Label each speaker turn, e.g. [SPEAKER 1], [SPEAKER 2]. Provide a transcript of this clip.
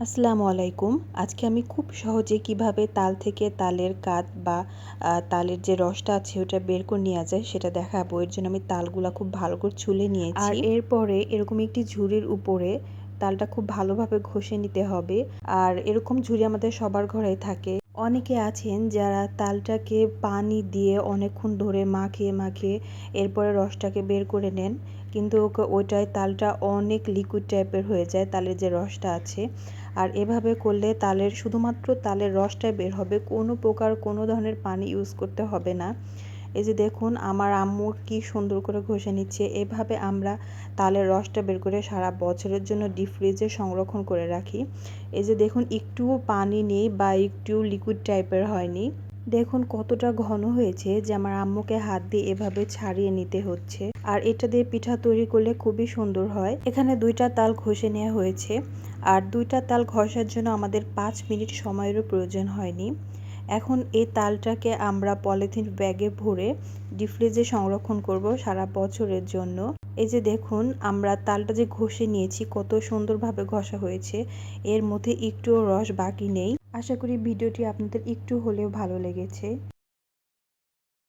[SPEAKER 1] আসসালামু আলাইকুম। আজকে আমি খুব সহজে কিভাবে তাল থেকে তালের কাত বা তালের যে রসটা আছে ওটা বের করে নেওয়া যায় সেটা দেখাবো। এর জন্য আমি তালগুলা খুব ভালো করে ছুলে নিয়েছি। আর এরপরে এরকম একটি ঝুড়ির উপরে তালটা খুব ভালোভাবে ঘষে নিতে হবে। আর এরকম ঝুড়ি আমাদের সবার ঘরেই থাকে। অনেকে আছেন যারা তালটাকে পানি দিয়ে অনেকক্ষণ ধরে মাখিয়ে এরপরে রসটাকে বের করে নেন, কিন্তু ওইটায় তালটা অনেক লিকুইড টাইপের হয়ে যায়, তালের যে রসটা আছে। আর এভাবে করলে শুধুমাত্র তালের রসটাই বের হবে, কোনো প্রকার কোনো ধরনের পানি ইউজ করতে হবে না। এই যে দেখুন আমার আম্মু কি সুন্দর করে ঘষে নিচ্ছে। এভাবে আমরা তালের রসটা বের করে সারা বছরের জন্য ডিপ ফ্রিজে সংরক্ষণ করে রাখি। এই যে দেখুন একটুও পানি নেই বা একটু লিকুইড টাইপের হয়নি। দেখুন কতটা ঘন হয়েছে যে আমার আম্মুকে হাত দিয়ে এভাবে ছাড়িয়ে নিতে হচ্ছে। আর এটা দিয়ে পিঠা তৈরি করলে খুবই সুন্দর হয়। এখানে 2টা তাল ঘষে নেওয়া হয়েছে। আর 2টা তাল ঘষার জন্য আমাদের 5 মিনিট সময়েরও প্রয়োজন হয়নি। এখন এই তালটাকে আমরা পলিথিন ব্যাগে ভরে ডিপ ফ্রিজে সংরক্ষণ করব সারা বছরের জন্য। এই যে দেখুন আমরা তালটা যে ঘষে নিয়েছি কত সুন্দরভাবে ঘষা হয়েছে, এর মধ্যে একটুও রস বাকি নেই। আশা করি ভিডিওটি আপনাদের একটু হলেও ভালো লেগেছে।